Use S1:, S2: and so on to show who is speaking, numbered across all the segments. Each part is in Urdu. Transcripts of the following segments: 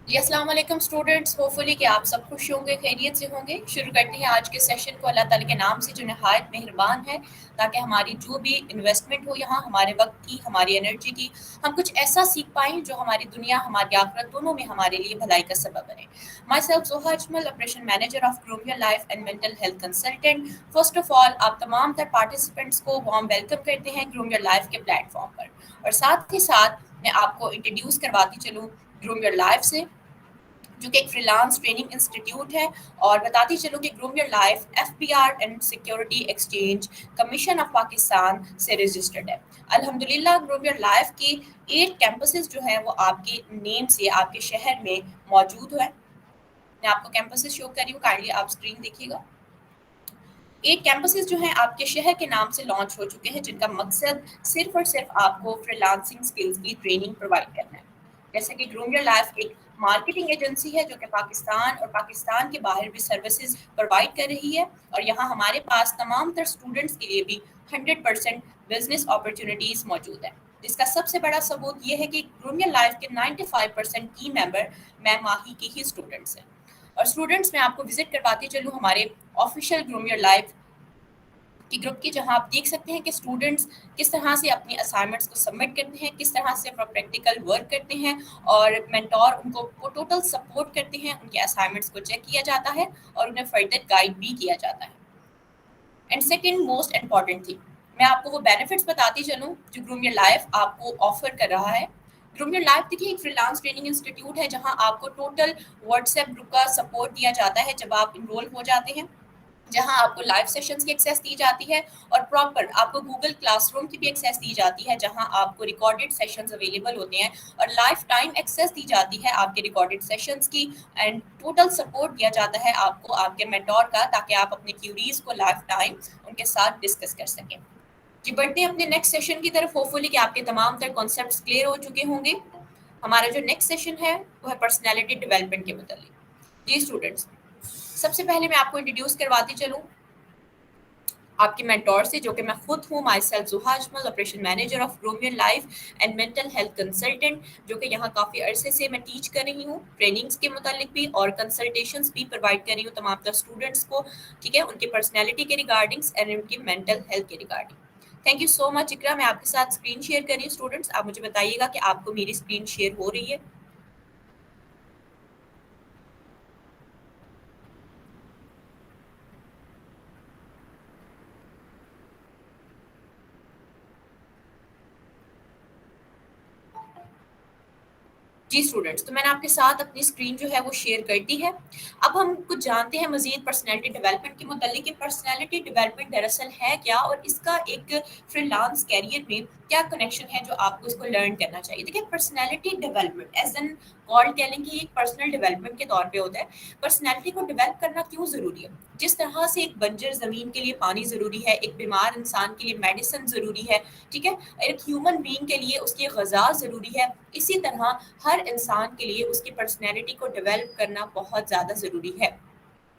S1: جی السلام علیکم اسٹوڈنٹس، ہوپفلی کہ آپ سب خوش ہوں گے، خیریت سے ہوں گے۔ شروع کرتے ہیں آج کے سیشن کو اللہ تعالیٰ کے نام سے جو نہایت مہربان ہے، تاکہ ہماری جو بھی انویسٹمنٹ ہو یہاں، ہمارے وقت کی، ہماری انرجی کی، ہم کچھ ایسا سیکھ پائیں جو ہماری دنیا، ہماری آخرت دونوں میں ہمارے لیے بھلائی کا سبب بنے۔ Myself Zoha Ajmal, operation manager of Groom Your Life and mental health consultant. First of all آپ تمام تر پارٹیسپینٹس کو وارم ویلکم کرتے ہیں گروم یور لائف کے پلیٹ فارم پر، اور ساتھ ہی ساتھ میں آپ کو انٹروڈیوس کرواتی چلوں گروم یور لائف سے، جو کہ ایک فری لانس ٹریننگ انسٹیٹیوٹ ہے، اور بتاتی چلوں کہ groom Your life FBR and security exchange commission of Pakistan سے رجسٹرڈ ہے۔ الحمدللہ گروم یور لائف کی 8 کیمپسز جو ہیں وہ آپ کے نیم سے آپ کے شہر میں موجود ہے۔ میں آپ کو کیمپسز شو کر رہی ہوں، کائنڈلی آپ اسکرین دیکھیے گا۔ 8 کیمپسز جو ہیں آپ کے شہر کے نام سے لانچ ہو چکے ہیں، جن کا مقصد صرف اور صرف آپ کو فری لانسنگ سکلز کی ٹریننگ پرووائڈ کرنا ہے۔ جیسے کہ گروم یور لائف ایک مارکیٹنگ ایجنسی ہے جو کہ پاکستان اور پاکستان کے باہر بھی سروسز پرووائڈ کر رہی ہے، اور یہاں ہمارے پاس تمام تر اسٹوڈنٹس کے لیے بھی 100% بزنس اپرچونیٹیز موجود ہیں، جس کا سب سے بڑا ثبوت یہ ہے کہ گروم یور لائف کے 95% کی ممبر میں ماہی کے ہی اسٹوڈنٹس ہیں۔ اور اسٹوڈنٹس میں آپ کو وزٹ کرواتی چلوں ہمارے آفیشیل گروم یور لائف کی گروپ کی، جہاں آپ دیکھ سکتے ہیں کہ اسٹوڈنٹس کس طرح سے اپنی اسائنمنٹس کو سبمٹ کرتے ہیں، کس طرح سے اپنا پریکٹیکل ورک کرتے ہیں، اور مینٹور ان کو ٹوٹل سپورٹ کرتے ہیں، ان کے اسائنمنٹس کو چیک کیا جاتا ہے اور انہیں فردر گائیڈ بھی کیا جاتا ہے۔ And second most important thing, میں آپ کو وہ بینیفٹس بتاتی چلوں جو گروم یور لائف آپ کو آفر کر رہا ہے۔ گروم یور لائف دیکھیے ایک فری لانس ٹریننگ انسٹیٹیوٹ ہے، جہاں آپ کو ٹوٹل واٹس ایپ گروپ کا سپورٹ دیا جاتا ہے جب آپ انرول ہو جاتے ہیں، جہاں آپ کو لائیو سیشنز کی ایکسیس دی جاتی ہے، اور پراپر آپ کو گوگل کلاس روم کی بھی ایکسیس دی جاتی ہے، جہاں آپ کو ریکارڈڈ سیشنز اویلیبل ہوتے ہیں، اور لائف ٹائم ایکسیس دی جاتی ہے آپ کے ریکارڈڈ سیشنز کی، اینڈ ٹوٹل سپورٹ دیا جاتا ہے آپ کو آپ کے مینٹور کا، تاکہ آپ اپنے کیوریز کو لائف ٹائم ان کے ساتھ ڈسکس کر سکیں۔ جی بڑھتے ہیں اپنے نیکسٹ سیشن کی طرف، ہوپفلی کہ آپ کے تمام تر کانسیپٹس کلیئر ہو چکے ہوں گے۔ ہمارا جو نیکسٹ سیشن ہے وہ ہے پرسنالٹی ڈیولپمنٹ کے متعلق۔ جی اسٹوڈنٹس، سب سے پہلے میں آپ کو انٹروڈیوس کرواتی چلوں آپ کے مینٹور سے، جو کہ میں خود ہوں، myself Zoha Ajmal, operation manager of Groom Your Life and mental health consultant, جو کہ یہاں کافی عرصے سے میں ٹیچ کر رہی ہوں، ٹریننگس کے متعلق بھی اور کنسلٹیشنس بھی پرووائڈ کر رہی ہوں تمام تر اسٹوڈنٹس کو، ٹھیک ہے، ان کی پرسنالٹی کے ریگارڈنگس اینڈ ان کی مینٹل ہیلتھ کے ریگارڈنگ۔ تھینک یو سو مچ اقرا، میں آپ کے ساتھ اسکرین شیئر کر رہی ہوں۔ اسٹوڈنٹس آپ مجھے بتائیے گا کہ آپ کو میری اسکرین شیئر ہو رہی ہے؟ جی اسٹوڈنٹس، تو میں نے آپ کے ساتھ اپنی اسکرین جو ہے وہ شیئر کر دی ہے۔ اب ہم کچھ جانتے ہیں مزید پرسنالٹی ڈیولپمنٹ کے متعلق کہ پرسنالٹی ڈیولپمنٹ دراصل ہے کیا، اور اس کا ایک فری لانس کیریئر میں کیا کنیکشن ہے جو آپ کو اس کو لرن کرنا چاہیے۔ دیکھیے personality development as an call telling کی ایک پرسنل ڈیولپمنٹ کے طور پہ ہوتا ہے۔ پرسنالٹی کو ڈیولپ کرنا کیوں ضروری ہے؟ جس طرح سے ایک بنجر زمین کے لیے پانی ضروری ہے، ایک بیمار انسان کے لیے میڈیسن ضروری ہے، ٹھیک ہے، ایک ہیومن بینگ کے لیے اس کی غذا ضروری ہے، اسی طرح ہر انسان کے لیے اس کی پرسنالٹی کو ڈیولپ کرنا بہت زیادہ ضروری ہے۔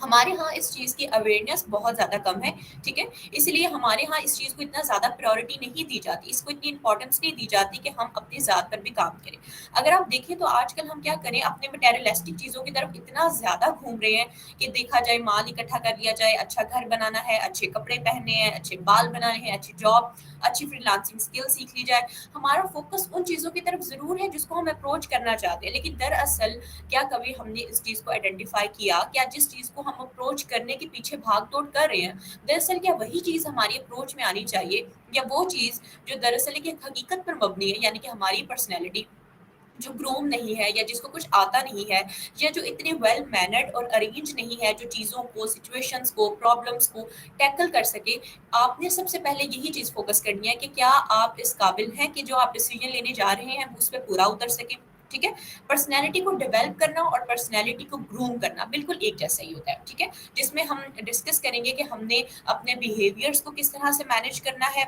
S1: ہمارے ہاں اس چیز کی اویئرنیس بہت زیادہ کم ہے، ٹھیک ہے، اس لیے ہمارے ہاں اس چیز کو اتنا زیادہ پریورٹی نہیں دی جاتی، اس کو اتنی امپورٹنس نہیں دی جاتی کہ ہم اپنی ذات پر بھی کام کریں۔ اگر آپ دیکھیں تو آج کل ہم کیا کریں، اپنے مٹیریلسٹک چیزوں کی طرف اتنا زیادہ گھوم رہے ہیں کہ دیکھا جائے مال اکٹھا کر لیا جائے، اچھا گھر بنانا ہے، اچھے کپڑے پہننے ہیں، اچھے بال بنانے ہیں، اچھی جاب، اچھی فری لانسنگ اسکل سیکھ لی جائے۔ ہمارا فوکس ان چیزوں کی طرف ضرور ہے جس کو ہم اپروچ کرنا چاہتے ہیں، لیکن دراصل کیا کبھی ہم نے اس چیز کو آئیڈینٹیفائی کیا، کیا جس چیز کو ہم اپروچ کرنے کے پیچھے بھاگ دوڑ کر رہے ہیں دراصل کیا وہی چیز ہماری اپروچ میں آنی چاہیے، یا وہ چیز جو دراصل ایک حقیقت پر مبنی ہے، یعنی کہ ہماری پرسنالٹی جو گروم نہیں ہے، یا جس کو کچھ آتا نہیں ہے، یا جو اتنے ویل مینرڈ اور ارینج نہیں ہے جو چیزوں کو، سچویشنز کو، پرابلمس کو ٹیکل کر سکے۔ آپ نے سب سے پہلے یہی چیز فوکس کرنی ہے کہ کیا آپ اس قابل ہیں کہ جو آپ ڈیسیجن لینے جا رہے ہیں اس پہ پورا اتر سکیں، ٹھیک ہے۔ پرسنالٹی کو ڈیولپ کرنا اور پرسنالٹی کو گروم کرنا بالکل ایک جیسا ہی ہوتا ہے، ٹھیک ہے، جس میں ہم ڈسکس کریں گے کہ ہم نے اپنے بیہیویئرس کو کس طرح سے مینیج کرنا ہے،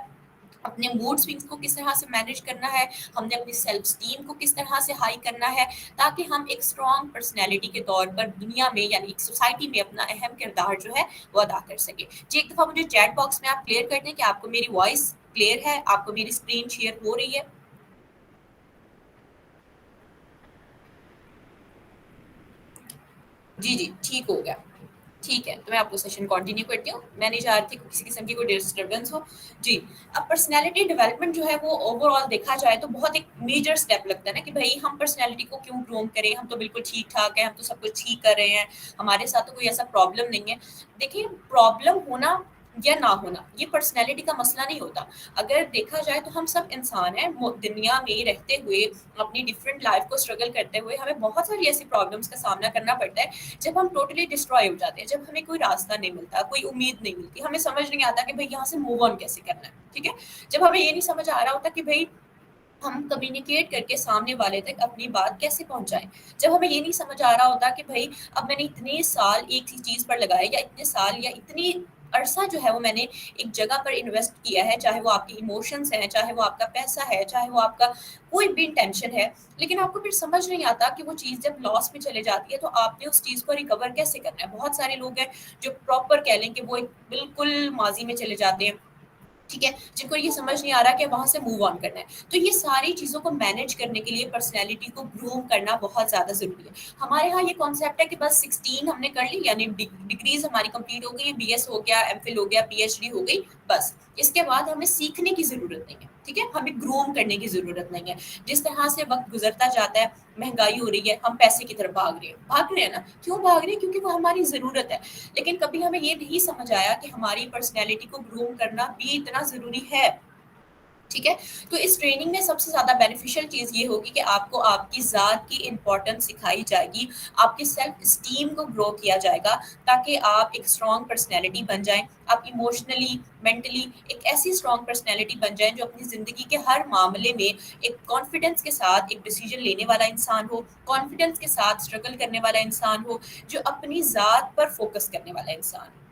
S1: اپنے موڈ سوئنگس کو کس طرح سے مینیج کرنا ہے، ہم نے اپنی سیلف اسٹیم کو کس طرح سے ہائی کرنا ہے، تاکہ ہم ایک اسٹرانگ پرسنالٹی کے طور پر دنیا میں یعنی ایک سوسائٹی میں اپنا اہم کردار جو ہے وہ ادا کر سکے۔ جی ایک دفعہ مجھے چیٹ باکس میں آپ کلیئر کر دیں کہ آپ کو میری وائس کلیئر ہے، آپ کو میری اسکرین شیئر ہو رہی ہے؟ جی جی ٹھیک ہو گیا. ٹھیک ہے تو میں آپ کو سیشن کنٹینیو کرتی ہوں. میں نہیں چاہ رہی تھی کسی قسم کی کوئی ڈسٹربینس ہو. جی اب پرسنالٹی ڈیولپمنٹ جو ہے وہ اوور آل دیکھا جائے تو بہت ایک میجر اسٹیپ لگتا ہے نا کہ بھائی ہم پرسنالٹی کو کیوں گروم کریں, ہم تو بالکل ٹھیک ٹھاک ہیں, ہم تو سب کچھ ٹھیک کر رہے ہیں, ہمارے ساتھ تو کوئی ایسا پرابلم نہیں ہے. دیکھیے پرابلم ہونا یا نہ ہونا یہ پرسنالٹی کا مسئلہ نہیں ہوتا. اگر دیکھا جائے تو ہم سب انسان ہیں, دنیا میں رہتے ہوئے اپنی ڈفرینٹ لائف کو اسٹرگل کرتے ہوئے ہمیں بہت ساری ایسی پرابلمس کا سامنا کرنا پڑتا ہے جب ہم ٹوٹلی ڈسٹروائے ہو جاتے ہیں, جب ہمیں کوئی راستہ نہیں ملتا, کوئی امید نہیں ملتی, ہمیں سمجھ نہیں آتا کہ بھائی یہاں سے موو آن کیسے کرنا ہے. ٹھیک ہے, جب ہمیں یہ نہیں سمجھ آ رہا ہوتا کہ بھائی ہم کمیونیکیٹ کر کے سامنے والے تک اپنی بات کیسے پہنچائیں, جب ہمیں یہ نہیں سمجھ آ رہا ہوتا کہ بھائی اب میں نے اتنے سال ایک ہی چیز پر لگائے, یا اتنے سال یا اتنی عرصہ جو ہے وہ میں نے ایک جگہ پر انویسٹ کیا ہے, چاہے وہ آپ کی ایموشنس ہیں, چاہے وہ آپ کا پیسہ ہے, چاہے وہ آپ کا کوئی بھی ٹینشن ہے, لیکن آپ کو پھر سمجھ نہیں آتا کہ وہ چیز جب لاس میں چلے جاتی ہے تو آپ نے اس چیز کو ریکور کیسے کرنا ہے. بہت سارے لوگ ہیں جو پراپر کہہ لیں کہ وہ ایک بالکل ماضی میں چلے جاتے ہیں, ٹھیک ہے, جن کو یہ سمجھ نہیں آ رہا کہ وہاں سے موو آن کرنا ہے. تو یہ ساری چیزوں کو مینیج کرنے کے لیے پرسنالٹی کو گروم کرنا بہت زیادہ ضروری ہے. ہمارے ہاں یہ کانسیپٹ ہے کہ بس 16 ہم نے کر لی, یعنی ڈگریز ہماری کمپلیٹ ہو گئی, بی ایس ہو گیا, ایم فل ہو گیا, پی ایچ ڈی ہو گئی, بس اس کے بعد ہمیں سیکھنے کی ضرورت نہیں ہے. ٹھیک ہے, ہمیں گروم کرنے کی ضرورت نہیں ہے. جس طرح سے وقت گزرتا جاتا ہے, مہنگائی ہو رہی ہے, ہم پیسے کی طرف بھاگ رہے ہیں نا. کیوں بھاگ رہے ہیں؟ کیونکہ وہ ہماری ضرورت ہے. لیکن کبھی ہمیں یہ نہیں سمجھ آیا کہ ہماری پرسنالٹی کو گروم کرنا بھی اتنا ضروری ہے. ٹھیک ہے, تو اس ٹریننگ میں سب سے زیادہ بینیفیشیل چیز یہ ہوگی کہ آپ کو آپ کی ذات کی امپورٹنس سکھائی جائے گی, آپ کی سیلف اسٹیم کو گرو کیا جائے گا, تاکہ آپ ایک اسٹرانگ پرسنالٹی بن جائیں. آپ ایموشنلی, مینٹلی ایک ایسی اسٹرانگ پرسنالٹی بن جائیں جو اپنی زندگی کے ہر معاملے میں ایک کانفیڈنس کے ساتھ ایک ڈیسیجن لینے والا انسان ہو, کانفیڈنس کے ساتھ اسٹرگل کرنے والا انسان ہو, جو اپنی ذات پر فوکس کرنے والا انسان.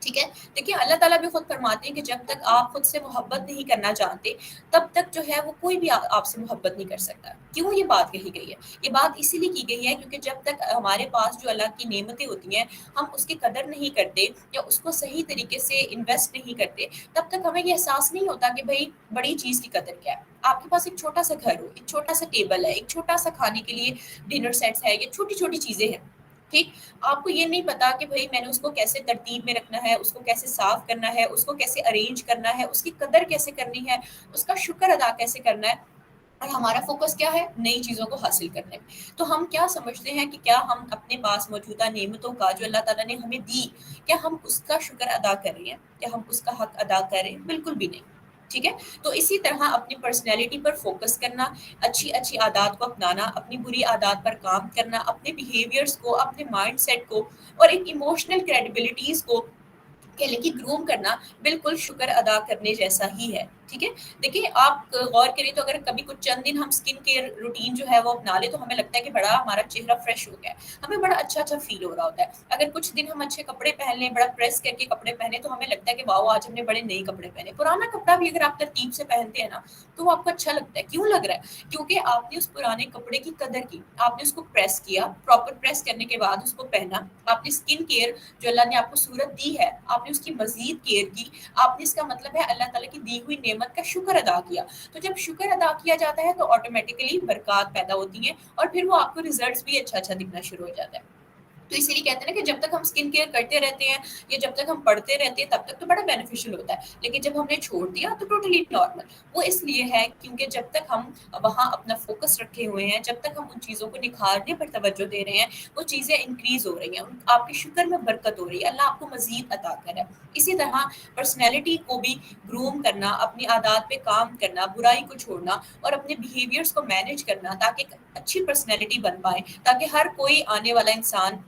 S1: ٹھیک ہے, دیکھیے اللہ تعالیٰ بھی خود فرماتے ہیں کہ جب تک آپ خود سے محبت نہیں کرنا جانتے تب تک جو ہے وہ کوئی بھی آپ سے محبت نہیں کر سکتا. کیوں یہ بات کہی گئی ہے؟ یہ بات اسی لیے کی گئی ہے کیونکہ جب تک ہمارے پاس جو اللہ کی نعمتیں ہوتی ہیں ہم اس کی قدر نہیں کرتے یا اس کو صحیح طریقے سے انویسٹ نہیں کرتے, تب تک ہمیں یہ احساس نہیں ہوتا کہ بھائی بڑی چیز کی قدر کیا ہے. آپ کے پاس ایک چھوٹا سا گھر ہو, ایک چھوٹا سا ٹیبل ہے, ایک چھوٹا سا کھانے کے لیے ڈنر سیٹس ہے, یہ چھوٹی چھوٹی چیزیں ہیں. ٹھیک, آپ کو یہ نہیں پتا کہ بھائی میں نے اس کو کیسے ترتیب میں رکھنا ہے, اس کو کیسے صاف کرنا ہے, اس کو کیسے ارینج کرنا ہے, اس کی قدر کیسے کرنی ہے, اس کا شکر ادا کیسے کرنا ہے. اور ہمارا فوکس کیا ہے؟ نئی چیزوں کو حاصل کرنے میں. تو ہم کیا سمجھتے ہیں کہ کیا ہم اپنے پاس موجودہ نعمتوں کا جو اللہ تعالیٰ نے ہمیں دی, کیا ہم اس کا شکر ادا کر رہے ہیں, کیا ہم اس کا حق ادا کریں؟ بالکل بھی نہیں. ٹھیک ہے, تو اسی طرح اپنی پرسنالٹی پر فوکس کرنا, اچھی اچھی عادات کو اپنانا, اپنی بری عادات پر کام کرنا, اپنے بیہیویئرس کو, اپنے مائنڈ سیٹ کو اور ایک ایموشنل کریڈیبلٹیز کو کہ لیں کہ گروم کرنا بالکل شکر ادا کرنے جیسا ہی ہے. ٹھیک ہے, دیکھیے آپ غور کریں تو اگر کبھی کچھ چند دن ہم اسکن کیئر روٹین جو ہے وہ اپنا لیں تو ہمیں لگتا ہے کہ بڑا ہمارا چہرہ فریش ہو گیا ہے, ہمیں بڑا اچھا اچھا فیل ہو رہا ہوتا ہے. اگر کچھ دن ہم اچھے کپڑے پہن لیں, بڑا پریس کر کے کپڑے پہنے, تو ہمیں لگتا ہے کہ واؤ آج ہم نے بڑے نئے کپڑے پہنے. پرانا کپڑا بھی اگر آپ ترتیب سے پہنتے ہیں نا تو وہ آپ کو اچھا لگتا ہے. کیوں لگ رہا ہے؟ کیونکہ آپ نے اس پرانے کپڑے کی قدر کی, آپ نے اس کو پریس کیا, پراپر پریس کرنے کے بعد اس کو پہنا, آپ نے اسکن کیئر جو اللہ نے آپ کو صورت دی ہے آپ نے اس کی مزید کیئر کی, آپ نے اس کا مطلب ہے اللہ تعالیٰ کی دی ہوئی نعمت کا شکر ادا کیا. تو جب شکر ادا کیا جاتا ہے تو آٹومیٹیکلی برکات پیدا ہوتی ہیں اور پھر وہ آپ کو ریزلٹس بھی اچھا اچھا دکھنا شروع ہو جاتا ہے. تو اسی لیے کہتے ہیں نا کہ جب تک ہم اسکن کیئر کرتے رہتے ہیں یا جب تک ہم پڑھتے رہتے ہیں تب تک تو بڑا بینیفیشیل ہوتا ہے, لیکن جب ہم نے چھوڑ دیا تو ٹوٹلی نارمل. وہ اس لیے ہے کیونکہ جب تک ہم وہاں اپنا فوکس رکھے ہوئے ہیں, جب تک ہم ان چیزوں کو نکھارنے پر توجہ دے رہے ہیں, وہ چیزیں انکریز ہو رہی ہیں, آپ کے شکر میں برکت ہو رہی ہے, اللہ آپ کو مزید عطا کرے. اسی طرح پرسنالٹی کو بھی گروم کرنا, اپنی عادات پہ کام کرنا, برائی کو چھوڑنا اور اپنے بیہیویئرس کو مینیج کرنا تاکہ ایک اچھی پرسنالٹی بن پائے, تاکہ ہر کوئی آنے والا انسان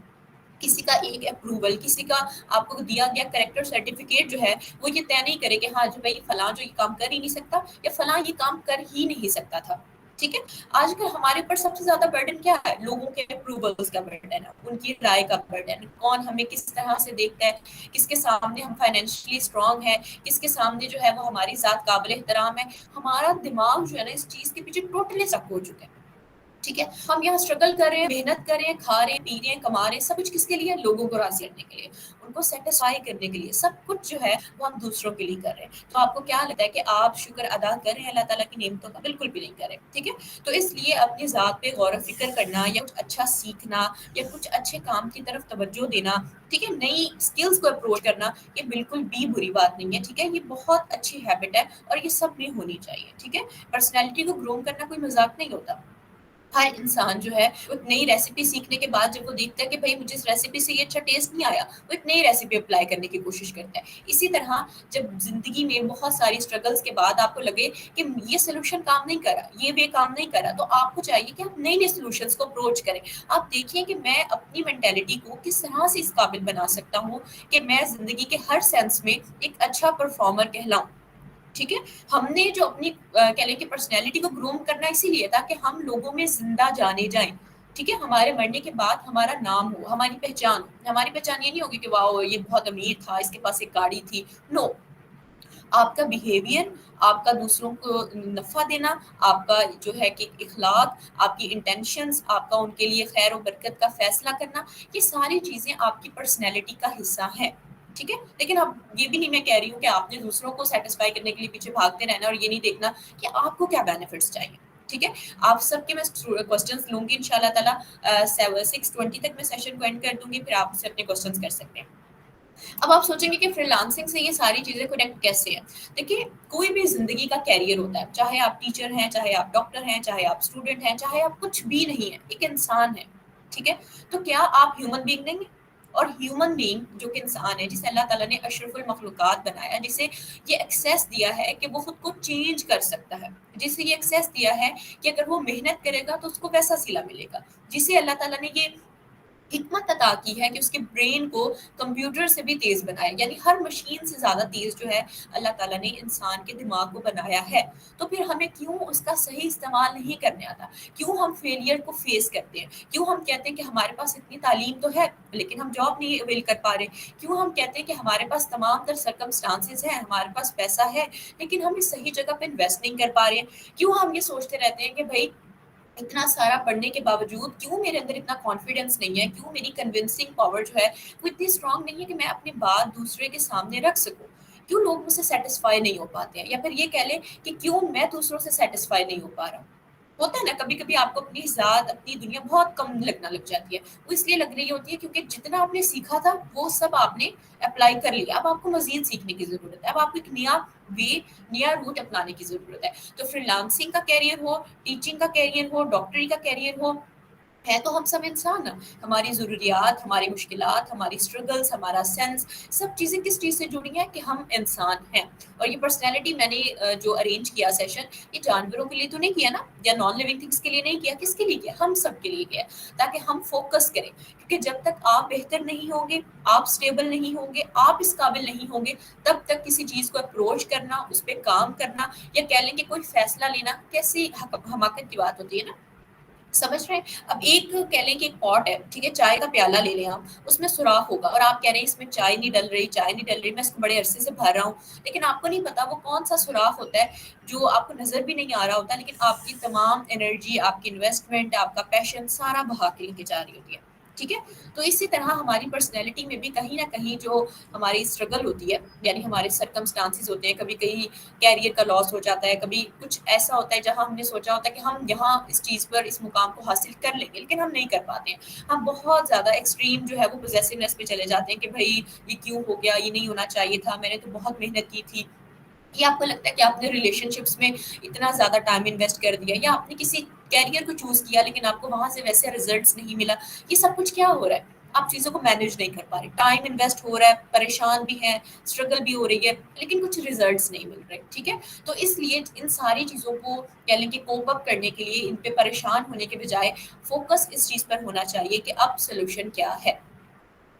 S1: کسی کا ایک اپروول, کسی کا آپ کو دیا گیا کریکٹر سرٹیفکیٹ جو ہے وہ یہ طے نہیں کرے کہ ہاں جو بھائی فلاں جو یہ کام کر ہی نہیں سکتا یا فلاں یہ کام کر ہی نہیں سکتا تھا. ٹھیک ہے, آج کل ہمارے اوپر سب سے زیادہ برڈن کیا ہے؟ لوگوں کے اپروولس کا برڈن ہے, ان کی رائے کا برڈن, کون ہمیں کس طرح سے دیکھتا ہے, کس کے سامنے ہم فائنینشلی اسٹرانگ ہیں, کس کے سامنے جو ہے وہ ہماری ذات قابل احترام ہے. ہمارا دماغ جو ہے نا اس چیز کے پیچھے ٹوٹلی سک ہو چکا ہے. ٹھیک ہے. ہم یہاں اسٹرگل کر رہے ہیں, محنت کر رہے ہیں, کھا رہے ہیں, پی رہے ہیں, کما رہے ہیں, سب کچھ کس کے لیے؟ لوگوں کو راضی کرنے کے لیے, ان کو سیٹسفائی کرنے کے لیے. سب کچھ جو ہے وہ ہم دوسروں کے لیے کر رہے ہیں. تو آپ کو کیا لگتا ہے کہ آپ شکر ادا کر رہے ہیں اللہ تعالیٰ کی نعمتوں کا؟ بالکل بھی نہیں کریں. ٹھیک ہے. تو اس لیے اپنی ذات پہ غور و فکر کرنا, یا کچھ اچھا سیکھنا, یا کچھ اچھے کام کی طرف توجہ دینا, ٹھیک ہے, نئی اسکلس کو اپروچ کرنا, یہ بالکل بھی بری بات نہیں ہے. ٹھیک ہے, یہ بہت اچھی ہیبٹ ہے اور یہ سب میں ہونی چاہیے. ٹھیک ہے. پرسنالٹی کو گروم کرنا کوئی مذاق نہیں ہوتا. ہر انسان جو ہے وہ ایک نئی ریسیپی سیکھنے کے بعد جب وہ دیکھتا ہے کہ بھائی مجھے اس ریسیپی سے یہ اچھا ٹیسٹ نہیں آیا, وہ ایک نئی ریسیپی اپلائی کرنے کی کوشش کرتا ہے. اسی طرح جب زندگی میں بہت ساری اسٹرگلس کے بعد آپ کو لگے کہ یہ سولوشن کام نہیں کرا, یہ وے کام نہیں کرا, تو آپ کو چاہیے کہ آپ نئی نئی سولوشنس کو اپروچ کریں. آپ دیکھیں کہ میں اپنی مینٹیلٹی کو کس طرح سے اس قابل بنا سکتا ہوں کہ میں زندگی کے ہر سینس میں ایک اچھا پرفارمر کہلاؤں. ٹھیک ہے. ہم نے جو اپنی کہہ لیں کہ پرسنالٹی کو گروم کرنا اسی لیے تھا کہ ہم لوگوں میں زندہ جانے جائیں. ٹھیک ہے. ہمارے مرنے کے بعد ہمارا نام ہو, ہماری پہچان ہو. ہماری پہچان یہ نہیں ہوگی کہ واؤ یہ بہت امیر تھا, اس کے پاس ایک گاڑی تھی. نو. آپ کا بیہیویئر, آپ کا دوسروں کو نفع دینا, آپ کا جو ہے کہ اخلاق, آپ کی انٹینشنز, آپ کا ان کے لیے خیر و برکت کا فیصلہ کرنا, یہ ساری چیزیں آپ کی پرسنالٹی کا حصہ ہیں. ٹھیک ہے. لیکن اب یہ بھی نہیں میں کہہ رہی ہوں کہ آپ نے دوسروں کو سیٹسفائی کرنے کے لیے پیچھے بھاگتے رہنا اور یہ نہیں دیکھنا کہ آپ کو کیا بینیفٹس چاہیے. ٹھیک ہے. آپ سب کے میں کوسچنس لوں گی ان شاء اللہ تعالیٰ. 6:20 تک میں سیشن کو اینڈ کر دوں گی, پھر آپ سے اپنے کوسچنس کر سکتے ہیں. اب آپ سوچیں گے کہ فری لانسنگ سے یہ ساری چیزیں کنیکٹ کیسے ہیں. دیکھیے, کوئی بھی زندگی کا کیریئر ہوتا ہے, چاہے آپ ٹیچر ہیں, چاہے آپ ڈاکٹر ہیں, چاہے آپ اسٹوڈنٹ ہیں, چاہے آپ کچھ بھی نہیں ہیں, ایک انسان ہے. ٹھیک ہے. تو کیا آپ ہیومن بینگ نہیں ہیں؟ اور ہیومن بینگ جو کہ انسان ہے, جسے اللہ تعالیٰ نے اشرف المخلوقات بنایا, جسے یہ ایکسیس دیا ہے کہ وہ خود کو چینج کر سکتا ہے, جسے یہ ایکسیس دیا ہے کہ اگر وہ محنت کرے گا تو اس کو ویسا صلہ ملے گا, جسے اللہ تعالیٰ نے یہ حکمت عطا کی ہے کہ اس کے برین کو کمپیوٹر سے بھی تیز بنایا, یعنی ہر مشین سے زیادہ تیز جو ہے اللہ تعالیٰ نے انسان کے دماغ کو بنایا ہے. تو پھر ہمیں کیوں اس کا صحیح استعمال نہیں کرنے آتا؟ کیوں ہم فیلئر کو فیس کرتے ہیں؟ کیوں ہم کہتے ہیں کہ ہمارے پاس اتنی تعلیم تو ہے لیکن ہم جاب نہیں اویل کر پا رہے؟ کیوں ہم کہتے ہیں کہ ہمارے پاس تمام تر سرکمسٹانسز ہیں, ہمارے پاس پیسہ ہے, لیکن ہم اس صحیح جگہ پہ انویسٹ نہیں کر پا رہے ہیں؟ کیوں ہم یہ سوچتے رہتے ہیں کہ بھائی اتنا سارا پڑھنے کے باوجود کیوں میرے اندر اتنا کانفیڈینس نہیں ہے, کیوں میری کنونسنگ پاور جو ہے وہ اتنی اسٹرانگ نہیں ہے کہ میں اپنی بات دوسرے کے سامنے رکھ سکوں؟ کیوں لوگ مجھ سے سیٹسفائی نہیں ہو پاتے ہیں؟ یا پھر یہ کہہ لیں کہ کیوں میں دوسروں سے سیٹسفائی نہیں ہو پا رہا ہوں؟ ہوتا ہے نا کبھی کبھی آپ کو اپنی ذات, اپنی دنیا بہت کم لگنا لگ جاتی ہے. وہ اس لیے لگ رہی ہوتی ہے کیونکہ جتنا آپ نے سیکھا تھا وہ سب آپ نے اپلائی کر لیا, اب آپ کو مزید سیکھنے کی ضرورت ہے, اب آپ کو ایک نیا وے, نیا روٹ اپنانے کی ضرورت ہے. تو فری لانسنگ کا کیریئر ہو, ٹیچنگ کا کیریئر ہو, ڈاکٹری کا کیریئر ہو, ہے تو ہم سب انسان ہیں. ہماری ضروریات, ہماری مشکلات, ہماری اسٹرگلس, ہمارا سینس, سب چیزیں کس چیز سے جڑی ہیں کہ ہم انسان ہیں. اور یہ پرسنالٹی میں نے جو ارینج کیا سیشن, یہ جانوروں کے لیے تو نہیں کیا نا, یا نان لیونگ تھنگس کے لیے نہیں کیا, کس کے لیے کیا؟ ہم سب کے لیے کیا, تاکہ ہم فوکس کریں. کیونکہ جب تک آپ بہتر نہیں ہوں گے, آپ اسٹیبل نہیں ہوں گے, آپ اس قابل نہیں ہوں گے, تب تک کسی چیز کو اپروچ کرنا, اس پہ کام کرنا, یا کہہ لیں کہ کوئی فیصلہ لینا کیسی حماقت کی بات ہوتی ہے نا. سمجھ رہے ہیں؟ اب ایک کہہ لیں کہ ایک پاٹ ہے, ٹھیک ہے, چائے کا پیالہ لے لیں آپ, اس میں سوراخ ہوگا اور آپ کہہ رہے ہیں اس میں چائے نہیں ڈل رہی, چائے نہیں ڈل رہی, میں اس کو بڑے عرصے سے بھر رہا ہوں, لیکن آپ کو نہیں پتا وہ کون سا سوراخ ہوتا ہے جو آپ کو نظر بھی نہیں آ رہا ہوتا, لیکن آپ کی تمام انرجی, آپ کی انویسٹمنٹ, آپ کا پیشن سارا بہا کے لے کے جا رہی ہوتی ہے. ٹھیک ہے. تو اسی طرح ہماری پرسنالٹی میں بھی کہیں نہ کہیں جو ہماری اسٹرگل ہوتی ہے, یعنی ہمارے سرکمسٹانسز ہوتے ہیں, کبھی کہیں کیریئر کا لاس ہو جاتا ہے, کبھی کچھ ایسا ہوتا ہے جہاں ہم نے سوچا ہوتا ہے کہ ہم یہاں اس چیز پر, اس مقام کو حاصل کر لیں گے, لیکن ہم نہیں کر پاتے ہیں. ہم بہت زیادہ ایکسٹریم جو ہے وہ پوزیسونیس پہ چلے جاتے ہیں کہ بھائی یہ کیوں ہو گیا, یہ نہیں ہونا چاہیے تھا, میں نے تو بہت محنت کی تھی. یا آپ کو لگتا ہے کہ آپ نے ریلیشن شپس میں اتنا زیادہ ٹائم انویسٹ کر دیا, یا آپ نے کسی کیریئر کو چوز کیا لیکن آپ کو وہاں سے ویسے ریزلٹس نہیں ملا. یہ سب کچھ کیا ہو رہا ہے؟ آپ چیزوں کو مینیج نہیں کر پا رہے, ٹائم انویسٹ ہو رہا ہے, پریشان بھی ہیں, اسٹرگل بھی ہو رہی ہے, لیکن کچھ ریزلٹس نہیں مل رہے. ٹھیک ہے. تو اس لیے ان ساری چیزوں کو کہہ لیں کہ کوپ اپ کرنے کے لیے ان پہ پریشان ہونے کے بجائے فوکس اس چیز پر ہونا چاہیے کہ اب سولوشن کیا ہے.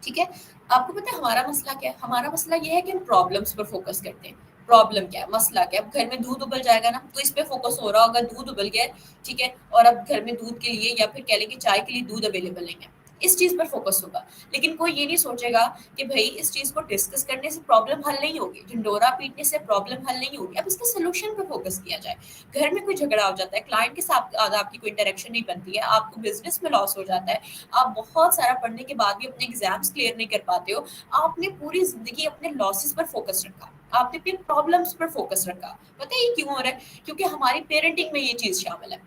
S1: ٹھیک ہے. آپ کو پتہ ہے ہمارا مسئلہ کیا ہے؟ ہمارا مسئلہ یہ ہے کہ ہم پرابلمس پر فوکس کرتے ہیں. پرابلم کیا ہے, مسئلہ کیا ہے؟ اب گھر میں دودھ ابل جائے گا نا, تو اس پہ فوکس ہو رہا ہوگا, دودھ ابل گیا ہے, ٹھیک ہے, اور اب گھر میں دودھ کے لیے یا پھر کہہ لیں کہ چائے کے لیے دودھ اویلیبل نہیں ہے. اس چیز پر فوکس ہوگا. لیکن کوئی یہ نہیں سوچے گا کہ بھائی اس چیز کو ڈسکس کرنے سے پرابلم حل نہیں ہوگی, ڈنڈورا پیٹنے سے پرابلم حل نہیں ہوگی, اب اس کے سولوشن پر فوکس کیا جائے. گھر میں کوئی جھگڑا ہو جاتا ہے, کلائنٹ کے ساتھ آپ کی کوئی انٹریکشن نہیں بنتی ہے, آپ کو بزنس میں لاس ہو جاتا ہے, آپ بہت سارا پڑھنے کے بعد بھی اپنے ایگزامس کلیئر نہیں کر پاتے ہو, آپ نے پوری زندگی اپنے لاسز پر فوکس رکھا, آپ نے اپنے پرابلمس پر فوکس رکھا. پتہ ہے یہ کیوں ہو رہا ہے؟ کیونکہ ہماری پیرنٹنگ میں یہ چیز شامل ہے.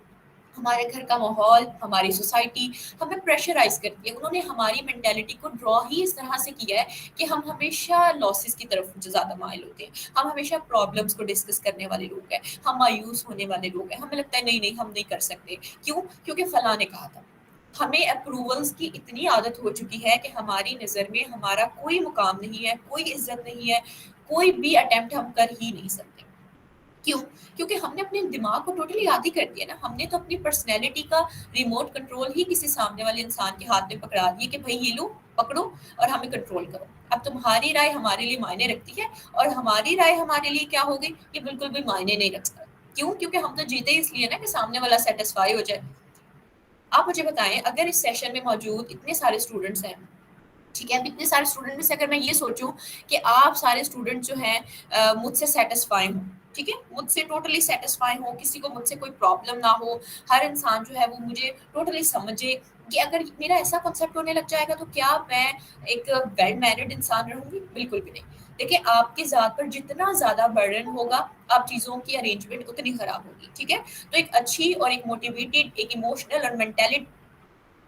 S1: ہمارے گھر کا ماحول, ہماری سوسائٹی ہمیں پریشرائز کرتی ہے. انہوں نے ہماری مینٹیلٹی کو ڈرا ہی اس طرح سے کیا ہے کہ ہم ہمیشہ لاسز کی طرف زیادہ مائل ہوتے ہیں, ہم ہمیشہ پرابلمس کو ڈسکس کرنے والے لوگ ہیں, ہم مایوس ہونے والے لوگ ہیں, ہمیں لگتا ہے نہیں ہم نہیں کر سکتے. کیوں؟ کیونکہ فلاں نے کہا تھا. ہمیں اپروولس کی اتنی عادت ہو چکی ہے کہ ہماری نظر میں ہمارا کوئی مقام نہیں ہے, کوئی عزت نہیں ہے, کوئی بھی اٹیمپٹ ہم کر ہی نہیں سکتے. کیوں؟ کیونکہ ہم نے اپنے دماغ کو ٹوٹلی یاد ہی کر دیا نا. ہم نے تو اپنی پرسنالٹی کا ریموٹ کنٹرول ہی کسی سامنے والے انسان کے ہاتھ میں پکڑا دیے کہ بھائی یہ لو, پکڑو اور ہمیں کنٹرول کرو. اب تمہاری رائے ہمارے لیے معنی رکھتی ہے اور ہماری رائے ہمارے لیے کیا ہو گئی, یہ بالکل بھی معنی نہیں رکھتا. کیوں؟ کیونکہ ہم تو جیتے اس لیے نا کہ سامنے والا سیٹسفائی ہو جائے. آپ مجھے بتائیں, اگر اس سیشن میں موجود اتنے سارے اسٹوڈنٹس ہیں, ٹھیک ہے, اب اتنے سارے اسٹوڈنٹ میں سے اگر میں یہ سوچوں کہ آپ سارے اسٹوڈنٹ جو ہیں مجھ سے سیٹسفائی ہوں, ٹھیک ہے, مجھ سے ٹوٹلی سیٹسفائی ہوں, کسی کو مجھ سے کوئی پرابلم نہ ہو, ہر انسان جو ہے وہ مجھے ٹوٹلی سمجھے, کہ اگر میرا ایسا کنسیپٹ ہونے لگ جائے گا تو کیا میں ایک ویل مینرڈ انسان رہوں گی؟ بالکل بھی نہیں. دیکھیں, آپ کی ذات پر جتنا زیادہ برڈن ہوگا, آپ چیزوں کی ارینجمنٹ اتنی خراب ہوگی. ٹھیک ہے, تو ایک اچھی اور ایک موٹیویٹیڈ, ایک ایموشنل اور مینٹلی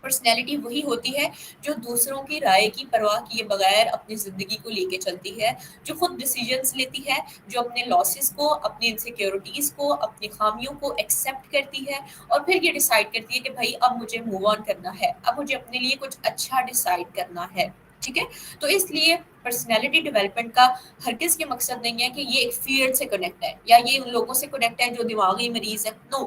S1: پرسنالٹی وہی ہوتی ہے جو دوسروں کی رائے کی پرواہ کیے بغیر اپنی زندگی کو لے کے چلتی ہے, جو خود ڈیسیجنس لیتی ہے, جو اپنے لاسز کو, اپنی انسیکیورٹیز کو, اپنی خامیوں کو ایکسیپٹ کرتی ہے, اور پھر یہ ڈیسائیڈ کرتی ہے کہ بھائی اب مجھے موو آن کرنا ہے, اب مجھے اپنے لیے کچھ اچھا ڈیسائیڈ کرنا ہے. ٹھیک ہے, تو اس لیے پرسنالٹی ڈیولپمنٹ کا ہرگز یہ مقصد نہیں ہے کہ یہ ایک فیلڈ سے کنیکٹ ہے یا یہ ان لوگوں سے کنیکٹ ہے جو دماغی مریض ہے. نو,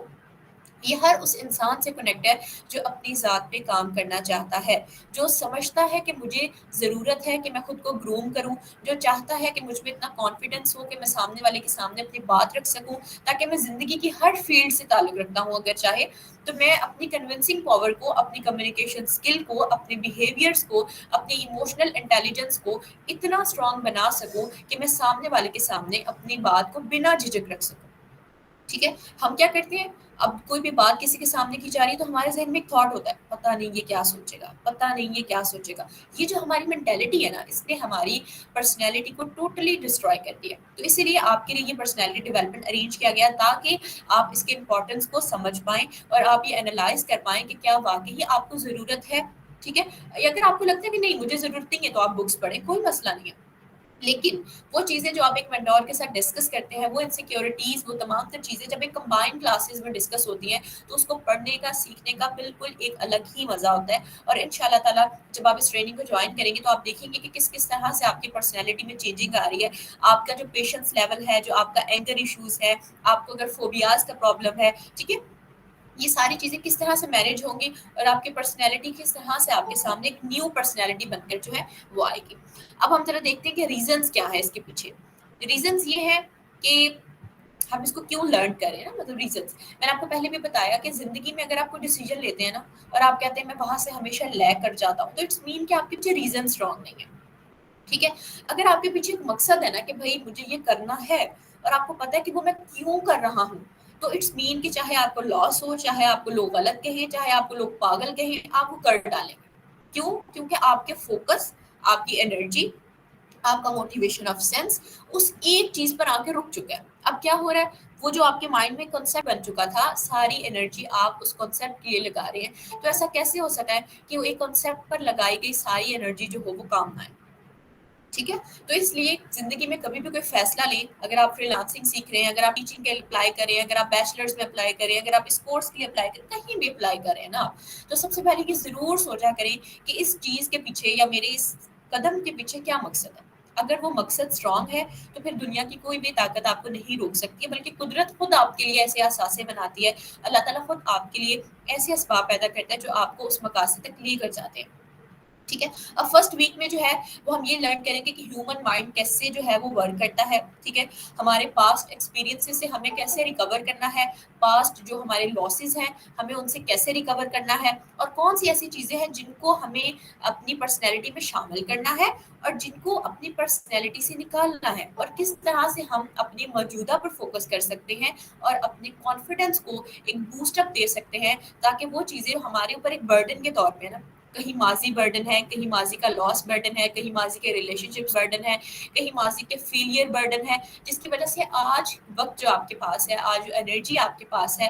S1: یہ ہر اس انسان سے کنیکٹ ہے جو اپنی ذات پہ کام کرنا چاہتا ہے, جو سمجھتا ہے کہ مجھے ضرورت ہے کہ میں خود کو گروم کروں, جو چاہتا ہے کہ مجھ میں اتنا کانفیڈنس ہو کہ میں سامنے والے کے سامنے اپنی بات رکھ سکوں, تاکہ میں زندگی کی ہر فیلڈ سے تعلق رکھتا ہوں اگر چاہے تو میں اپنی کنونسنگ پاور کو, اپنی کمیونیکیشن اسکل کو, اپنے بیہیویئرس کو, اپنی ایموشنل انٹیلیجنس کو اتنا اسٹرانگ بنا سکوں کہ میں سامنے والے کے سامنے اپنی بات کو بنا جھجک رکھ سکوں. ٹھیک ہے, ہم کیا کرتے ہیں, اب کوئی بھی بات کسی کے سامنے کی جا رہی ہے تو ہمارے ذہن میں ایک تھاٹ ہوتا ہے, پتہ نہیں یہ کیا سوچے گا, پتہ نہیں یہ کیا سوچے گا. یہ جو ہماری مینٹیلٹی ہے نا, اس نے ہماری پرسنالٹی کو ٹوٹلی ڈسٹروائے کر دیا. تو اسی لیے آپ کے لیے یہ پرسنالٹی ڈیولپمنٹ ارینج کیا گیا تاکہ آپ اس کے امپورٹنس کو سمجھ پائیں اور آپ یہ انالائز کر پائیں کہ کیا واقعی آپ کو ضرورت ہے. ٹھیک ہے, اگر آپ کو لگتا ہے کہ نہیں مجھے ضرورت نہیں ہے تو آپ بکس پڑھیں, کوئی مسئلہ نہیں ہے. لیکن وہ چیزیں جو آپ ایک مینٹور کے ساتھ ڈسکس کرتے ہیں, وہ انسیکیورٹیز, وہ تمام تر چیزیں جب ایک کمبائنڈ کلاسز میں ڈسکس ہوتی ہیں تو اس کو پڑھنے کا, سیکھنے کا بالکل ایک الگ ہی مزہ ہوتا ہے. اور ان شاء اللہ تعالیٰ جب آپ اس ٹریننگ کو جوائن کریں گے تو آپ دیکھیں گے کہ کس کس طرح سے آپ کی پرسنالٹی میں چینجنگ آ رہی ہے. آپ کا جو پیشنس لیول ہے, جو آپ کا اینگر ایشوز ہے, آپ کو اگر فوبیاز کا پرابلم ہے, ٹھیک ہے, یہ ساری چیزیں کس طرح سے مینیج ہوں گی اور آپ کی پرسنالٹی کس طرح سے آپ کے سامنے ایک نیو پرسنالٹی بن کر جو ہے وہ آئے گی. اب ہم ذرا دیکھتے ہیں کہ ریزنس کیا ہے اس کے پیچھے. ریزنس یہ ہے کہ ہم اس کو کیوں لرن کریں نا, مطلب ریزنس میں نے آپ کو پہلے بھی بتایا کہ زندگی میں اگر آپ کو ڈیسیجن لیتے ہیں نا اور آپ کہتے ہیں میں وہاں سے ہمیشہ لے کر جاتا ہوں, تو اٹس مین کہ آپ کے پیچھے ریزن اسٹرانگ نہیں ہے. ٹھیک ہے, اگر آپ کے پیچھے ایک مقصد ہے نا کہ بھائی مجھے یہ کرنا ہے اور آپ کو پتا ہے کہ وہ میں کیوں کر رہا ہوں, تو اٹس مین کہ چاہے آپ کو لاس ہو, چاہے آپ کو لوگ غلط کہیں, چاہے آپ کو لوگ پاگل کہیں, آپ وہ کر ڈالیں گے. کیوں؟ کیونکہ آپ کے فوکس, آپ کی انرجی, آپ کا موٹیویشن آف سینس اس ایک چیز پر آ کے رک چکا ہے. اب کیا ہو رہا ہے, وہ جو آپ کے مائنڈ میں کنسیپٹ بن چکا تھا, ساری انرجی آپ اس کنسیپٹ کے لیے لگا رہے ہیں. تو ایسا کیسے ہو سکتا ہے کہ وہ ایک کنسیپٹ پر لگائی گئی ساری انرجی جو ہو وہ کام نہ آئے؟ ٹھیک ہے, تو اس لیے زندگی میں کبھی بھی کوئی فیصلہ لیں, اگر آپ فری لانسنگ سیکھ رہے ہیں, اگر آپ ٹیچنگ کے اپلائی کریں, اگر آپ بیچلرز میں اپلائی کریں, اگر آپ اس کورس کے لیے اپلائی کریں, کہیں بھی اپلائی کریں نا, تو سب سے پہلے یہ ضرور سوچا کریں کہ اس چیز کے پیچھے یا میرے اس قدم کے پیچھے کیا مقصد ہے. اگر وہ مقصد اسٹرانگ ہے تو پھر دنیا کی کوئی بھی طاقت آپ کو نہیں روک سکتی ہے, بلکہ قدرت خود آپ کے لیے ایسے اثاثے بناتی ہے, اللہ تعالیٰ خود آپ کے لیے ایسے اسباب پیدا کرتا ہے جو آپ کو اس مقاصد تک لے کر جاتے ہیں. ٹھیک ہے. اب فرسٹ ویک میں جو ہے وہ ہم یہ لرن کریں گے کہ ہیومن مائنڈ کیسے جو ہے وہ ورک کرتا ہے. ٹھیک ہے, ہمارے پاسٹ ایکسپیرینس سے ہمیں کیسے ریکور کرنا ہے, پاسٹ جو ہمارے لاسز ہیں ہمیں ان سے کیسے ریکور کرنا ہے, اور کون سی ایسی چیزیں ہیں جن کو ہمیں اپنی پرسنالٹی میں شامل کرنا ہے اور جن کو اپنی پرسنالٹی سے نکالنا ہے, اور کس طرح سے ہم اپنے موجودہ پر فوکس کر سکتے ہیں اور اپنے کانفیڈنس کو ایک بوسٹ اپ دے سکتے ہیں, تاکہ وہ چیزیں ہمارے اوپر ایک برڈن کے طور پہ نا, کہیں ماضی برڈن ہے, کہیں ماضی کا لاس برڈن ہے, کہیں ماضی کے ریلیشن شپ برڈن ہے, کہیں ماضی کے فیلئر برڈن ہے, جس کی وجہ سے آج وقت جو آپ کے پاس ہے, آج جو انرجی آپ کے پاس ہے,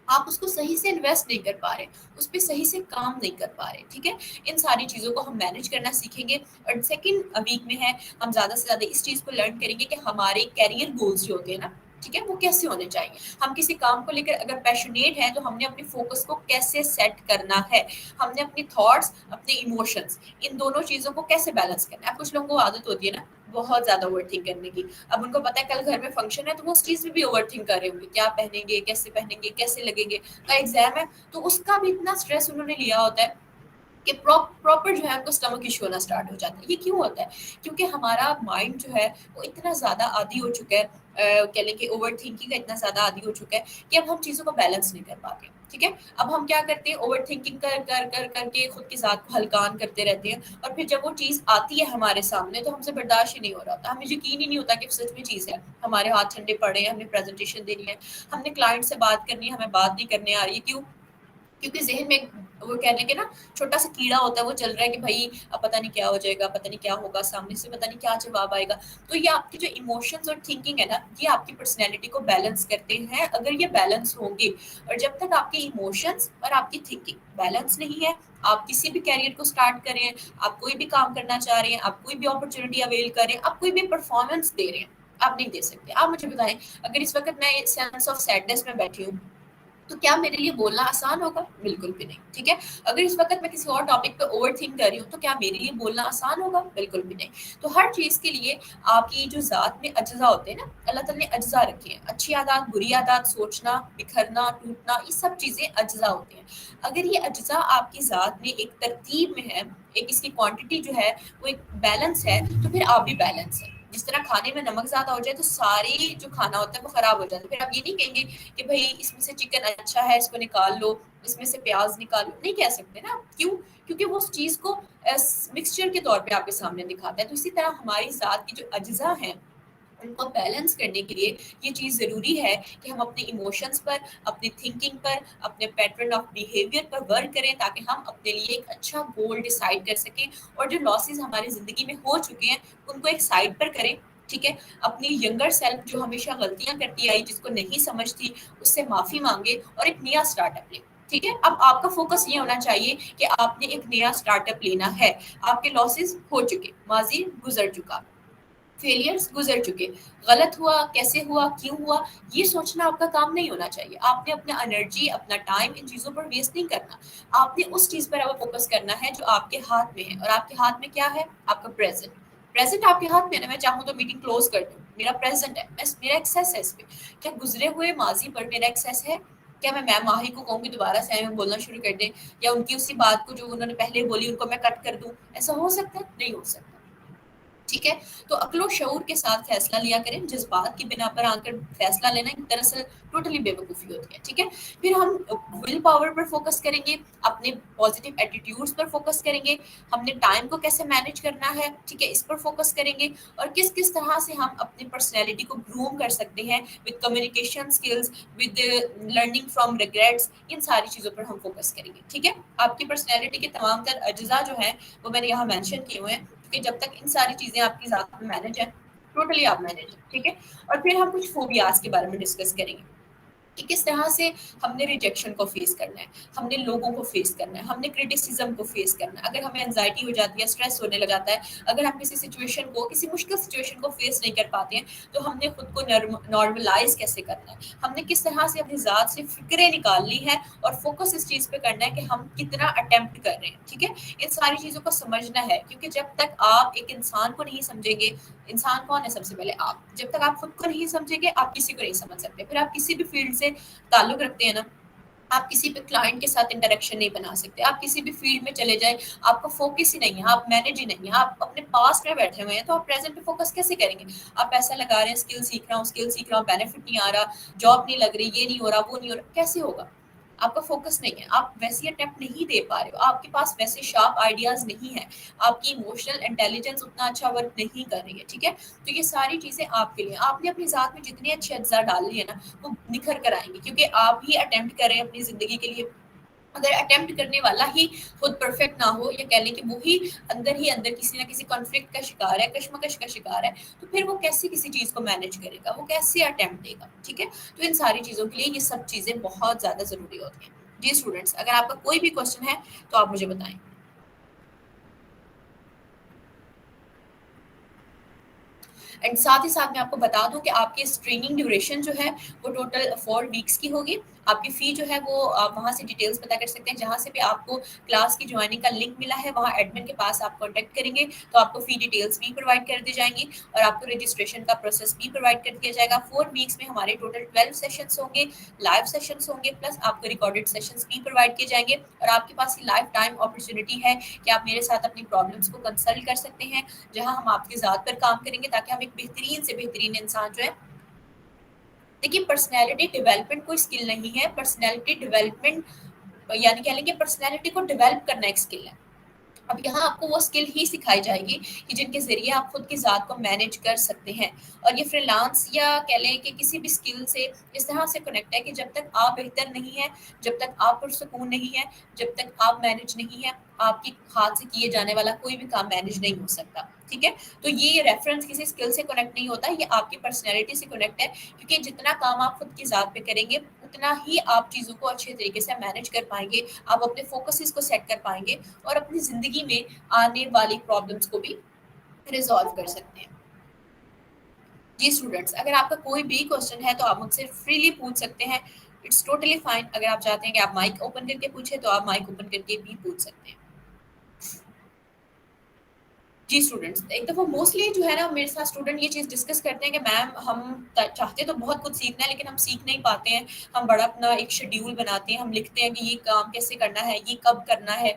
S1: آپ اس کو صحیح سے انویسٹ نہیں کر پا رہے, اس پہ صحیح سے کام نہیں کر پا رہے. ٹھیک ہے, ان ساری چیزوں کو ہم مینیج کرنا سیکھیں گے. اور سیکنڈ ویک میں ہے ہم زیادہ سے زیادہ اس چیز کو لرن کریں گے کہ ہمارے کیریئر گولز جو ہوتے ہیں نا, ٹھیک ہے, وہ کیسے ہونے چاہیے. ہم کسی کام کو لے کر اگر پیشنیٹ ہیں تو ہم نے اپنے فوکس کو کیسے سیٹ کرنا ہے, ہم نے اپنی تھاٹس, اپنے ایموشنس, ان دونوں چیزوں کو کیسے بیلنس کرنا ہے. اب کچھ لوگوں کو عادت ہوتی ہے نا بہت زیادہ اوور تھنک کرنے کی. اب ان کو پتا ہے کل گھر میں فنکشن ہے تو وہ اس چیز میں بھی اوور تھنک کر رہے ہوں گے, کیا پہنیں گے, کیسے پہنیں گے, کیسے لگیں گے, کا ایگزام ہے تو اس کا بھی اتنا اسٹریس انہوں نے لیا ہوتا ہے کہ پراپر جو ہے ان کو اسٹمک ایشو ہونا اسٹارٹ ہو جاتا ہے. یہ کیوں ہوتا ہے؟ کیونکہ ہمارا مائنڈ جو ہے وہ اتنا زیادہ عادی ہو چکا ہے, کہہ لیں کہ اوور تھنکنگ کا اتنا زیادہ عادی ہو چکا ہے کہ اب ہم چیزوں کو بیلنس نہیں کر پاتے. ٹھیک ہے, اب ہم کیا کرتے ہیں, اوور تھنکنگ کر کے خود کے ساتھ کو ہلکان کرتے رہتے ہیں, اور پھر جب وہ چیز آتی ہے ہمارے سامنے تو ہم سے برداشت ہی نہیں ہو رہا ہوتا, ہمیں یقین ہی نہیں ہوتا کہ سچ میں چیز ہے, ہمارے ہاتھ ٹھنڈے پڑے ہیں, ہم نے پریزنٹیشن دینی ہے, ہم نے کلائنٹ سے بات کرنی ہے, ہمیں بات نہیں کرنے آ رہی ہے. کیوں؟ کیونکہ ذہن میں وہ کہنے کے نا چھوٹا سا کیڑا ہوتا ہے, وہ چل رہا ہے کہ بھائی اب پتہ نہیں کیا ہو جائے گا, پتہ نہیں کیا ہوگا, سامنے سے پتہ نہیں کیا جواب آئے گا. تو یہ آپ کی جو ایموشنز اور تھنکنگ ہے نا, یہ آپ کی پرسنالٹی کو بیلنس کرتے ہیں. اگر یہ بیلنس ہوں گے, اور جب تک آپ کے ایموشنز اور آپ کی تھنکنگ بیلنس نہیں ہے, آپ کسی بھی کیریئر کو اسٹارٹ کریں, آپ کوئی بھی کام کرنا چاہ رہے ہیں, آپ کوئی بھی اپرچونیٹی اویل کر رہے ہیں, آپ کوئی بھی پرفارمنس دے رہے ہیں, آپ نہیں دے سکتے. آپ مجھے بتائیں, اگر اس وقت میں سینس آف سیڈنس میں بیٹھی ہوں تو کیا میرے لیے بولنا آسان ہوگا؟ بالکل بھی نہیں. ٹھیک ہے, اگر اس وقت میں کسی اور ٹاپک پہ اوور تھنک کر رہی ہوں تو کیا میرے لیے بولنا آسان ہوگا؟ بالکل بھی نہیں. تو ہر چیز کے لیے آپ کی جو ذات میں اجزاء ہوتے ہیں نا, اللہ تعالیٰ نے اجزاء رکھے ہیں, اچھی عادات, بری عادات, سوچنا, بکھرنا, ٹوٹنا, یہ سب چیزیں اجزاء ہوتے ہیں. اگر یہ اجزاء آپ کی ذات میں ایک ترتیب میں ہے, ایک اس کی کوانٹٹی جو ہے وہ ایک بیلنس ہے, تو پھر آپ بھی بیلنس ہے. جس طرح کھانے میں نمک زیادہ ہو جائے تو ساری جو کھانا ہوتا ہے وہ خراب ہو جاتا ہے. پھر آپ یہ نہیں کہیں گے کہ بھائی اس میں سے چکن اچھا ہے, اس کو نکال لو, اس میں سے پیاز نکال لو, نہیں کہہ سکتے نا. کیوں؟ کیونکہ وہ اس چیز کو مکسچر کے طور پہ آپ کے سامنے دکھاتا ہے. تو اسی طرح ہماری ذات کی جو اجزاء ہیں ان کو بیلنس کرنے کے لیے یہ چیز ضروری ہے کہ ہم اپنے ایموشنز پر, اپنی تھنکنگ پر, اپنے pattern of behaviour per work کریں, تاکہ ہم اپنے لیے ایک اچھا گول ڈیسائیڈ کر سکیں, اور جو لاسز ہماری زندگی میں ہو چکے ہیں ان کو ایک سائڈ پر کریں. ٹھیک ہے, اپنی ینگر سیلف جو ہمیشہ غلطیاں کرتی آئی, جس کو نہیں سمجھتی, اس سے معافی مانگے اور ایک نیا اسٹارٹ اپ لے. ٹھیک ہے, اب آپ کا فوکس یہ ہونا چاہیے کہ آپ نے ایک نیا اسٹارٹ اپ لینا ہے. آپ کے لاسز ہو چکے, ماضی گزر چکا, فیلئرز گزر چکے, غلط ہوا, کیسے ہوا, کیوں ہوا, یہ سوچنا آپ کا کام نہیں ہونا چاہیے. آپ نے اپنا انرجی, اپنا ٹائم ان چیزوں پر ویسٹ نہیں کرنا. آپ نے اس چیز پر اب فوکس کرنا ہے جو آپ کے ہاتھ میں ہے, اور آپ کے ہاتھ میں کیا ہے؟ آپ کا پریزنٹ. پریزنٹ آپ کے ہاتھ میں ہے نا. میں چاہوں تو میٹنگ کلوز کر دوں, میرا پریزنٹ ہے, میرا ایکسیس ہے اس پہ. کیا گزرے ہوئے ماضی پر میرا ایکسیس ہے؟ کیا میں میم ماہی کو کہوں گی دوبارہ سے میں بولنا شروع کر دیں, یا ان کی اسی بات کو جو انہوں نے پہلے بولی ان کو میں کٹ کر دوں؟ ایسا ہو سکتا ہے؟ نہیں ہو سکتا. ٹھیک ہے, تو عقل و شعور کے ساتھ فیصلہ لیا کریں. جذبات کی بنا پر آ کر فیصلہ لینا دراصل ٹوٹلی بے وقوفی ہوتی ہے. ٹھیک ہے, پھر ہم ول پاور پر فوکس کریں گے, اپنے پازیٹیو ایٹیٹیوڈس پر فوکس کریں گے, ہم نے ٹائم کو کیسے مینیج کرنا ہے, ٹھیک ہے, اس پر فوکس کریں گے, اور کس کس طرح سے ہم اپنی پرسنالٹی کو گروم کر سکتے ہیں with communication skills, with learning from regrets. ان ساری چیزوں پر ہم فوکس کریں گے. ٹھیک ہے, آپ کی پرسنالٹی کے تمام تر اجزاء جو ہیں وہ میں نے یہاں مینشن کیے ہوئے ہیں, کہ جب تک ان ساری چیزیں آپ کی ذات میں مینج ہیں, ٹوٹلی آپ مینج ہیں. ٹھیک ہے, اور پھر ہم کچھ فوبیاز کے بارے میں ڈسکس کریں گے کہ کس طرح سے ہم نے ریجیکشن کو فیس کرنا ہے, ہم نے لوگوں کو فیس کرنا ہے, ہم نے کرٹیسزم کو فیس کرنا ہے. اگر ہمیں انزائٹی ہو جاتی ہے, اسٹریس ہونے لگ جاتا ہے, اگر ہم کسی سچویشن کو, کسی مشکل سچویشن کو فیس نہیں کر پاتے ہیں, تو ہم نے خود کو نارملائز کیسے کرنا ہے, ہم نے کس طرح سے اپنی ذات سے فکریں نکالنی ہے, اور فوکس اس چیز پہ کرنا ہے کہ ہم کتنا اٹیمپٹ کر رہے ہیں. ٹھیک ہے, ان ساری چیزوں کو سمجھنا ہے, کیونکہ جب تک آپ ایک انسان کو نہیں سمجھیں گے, انسان کون ہے سب سے پہلے آپ, جب تک آپ خود کو نہیں سمجھیں گے آپ کسی کو نہیں سمجھ سکتے. پھر آپ کسی بھی فیلڈ سے تعلق رکھتے ہیں نا, آپ کسی بھی کلائنٹ کے ساتھ انٹریکشن نہیں بنا سکتے. آپ کسی بھی فیلڈ میں چلے جائیں, آپ کا فوکس ہی نہیں ہے, آپ مینج ہی نہیں ہے, آپ اپنے پاسٹ میں بیٹھے ہوئے ہیں, تو آپ پریزنٹ پہ فوکس کیسے کریں گے؟ آپ پیسہ لگا رہے ہیں, اسکل سیکھ رہا ہوں, اسکل سیکھ رہا ہوں, بینیفٹ نہیں آ رہا, جاب نہیں لگ رہی, یہ نہیں ہو رہا, وہ نہیں ہو رہا, کیسے ہوگا؟ آپ کا فوکس نہیں ہے, آپ ویسی اٹیمپٹ نہیں دے پا رہے ہو, آپ کے پاس ویسے شارپ آئیڈیاز نہیں ہیں, آپ کی ایموشنل انٹیلیجنس اتنا اچھا ورک نہیں کر رہی ہے. ٹھیک ہے, تو یہ ساری چیزیں آپ کے لیے, آپ نے اپنی ذات میں جتنے اچھے اجزاء ڈال لیے نا وہ نکھر کر آئیں گے, کیونکہ آپ ہی اٹیمپٹ کریں اپنی زندگی کے لیے. اگر اٹیمپٹ کرنے والا ہی خود پرفیکٹ نہ ہو, یا کہہ لیں کہ وہی اندر ہی اندر کسی نہ کسی کانفلکٹ کا شکار ہے, کشمکش کا شکار ہے, تو پھر وہ کیسے کسی چیز کو مینج کرے گا, وہ کیسے اٹیمپٹ دے گا؟ ٹھیک ہے, تو ان ساری چیزوں کے لیے یہ سب چیزیں بہت زیادہ ضروری ہوتی ہیں. جی اسٹوڈنٹس, اگر آپ کا کوئی بھی کوشچن ہے تو آپ مجھے بتائیں. اینڈ ساتھ ہی ساتھ میں آپ کو بتا دوں کہ آپ کی اس ٹریننگ ڈیوریشن جو ہے وہ ٹوٹل 4 ویکس کی ہوگی. آپ کی فی جو ہے وہ آپ وہاں سے ڈیٹیلس پتا کر سکتے ہیں, جہاں سے بھی آپ کو کلاس کی جوائننگ کا لنک ملا ہے وہاں ایڈمن کے پاس آپ کانٹیکٹ کریں گے تو آپ کو فی ڈیٹیلس بھی پرووائڈ کر دی جائیں گی, اور آپ کو رجسٹریشن کا پروسیس بھی پرووائڈ کر دیا جائے گا. 4 ویکس میں ہمارے ٹوٹل 12 سیشنس ہوں گے, لائیو سیشنس ہوں گے, پلس آپ کو ریکارڈڈ سیشنس بھی پرووائڈ کیے جائیں گے, اور آپ کے پاس یہ لائف ٹائم اپرچونیٹی ہے کہ آپ میرے ساتھ اپنی پرابلمس کو کنسلٹ کر سکتے ہیں, جہاں ہم آپ کی ذات پر کام کریں گے تاکہ ہم ایک بہترین سے بہترین انسان جو ہے. دیکھیے, پرسنالٹی ڈیولپمنٹ کوئی اسکل نہیں ہے, پرسنالٹی ڈیولپمنٹ یعنی کہہ لیں کہ پرسنالٹی کو ڈیولپ کرنا ایک اسکل ہے. اب یہاں آپ کو وہ اسکل ہی سکھائی جائے گی کہ جن کے ذریعے آپ خود کی ذات کو مینیج کر سکتے ہیں. اور یہ فری لانس یا کہہ لیں کہ کسی بھی اسکل سے اس طرح سے کنیکٹ ہے کہ جب تک آپ بہتر نہیں ہیں, جب تک آپ پرسکون نہیں ہیں, جب تک آپ مینج نہیں ہیں, آپ کی ہاتھ سے کیے جانے والا کوئی بھی کام مینج نہیں ہو سکتا. ٹھیک ہے, تو یہ ریفرنس کسی اسکل سے کنیکٹ نہیں ہوتا, یہ آپ کی پرسنالٹی سے کنیکٹ ہے, کیونکہ جتنا کام آپ خود کی ذات پہ کریں گے اتنا ہی آپ چیزوں کو اچھے طریقے سے مینج کر پائیں گے, آپ اپنے فوکسز کو سیٹ کر پائیں گے, اور اپنی زندگی میں آنے والی پرابلمس کو بھی ریزالو کر سکتے ہیں. جی اسٹوڈنٹس, اگر آپ کا کوئی بھی کوشچن ہے تو آپ مجھ سے فریلی پوچھ سکتے ہیں, اٹس ٹوٹلی فائن. اگر آپ چاہتے ہیں کہ آپ مائک اوپن کر کے پوچھیں تو آپ مائک اوپن کر کے بھی پوچھ سکتے ہیں. جی اسٹوڈنٹس, ایک دفعہ موسٹلی جو ہے نا میرے ساتھ اسٹوڈنٹ یہ چیز ڈسکس کرتے ہیں کہ میم ہم چاہتے تو بہت کچھ سیکھنا ہے لیکن ہم سیکھ نہیں پاتے ہیں, ہم بڑا اپنا ایک شیڈیول بناتے ہیں, ہم لکھتے ہیں کہ یہ کام کیسے کرنا ہے, یہ کب کرنا ہے.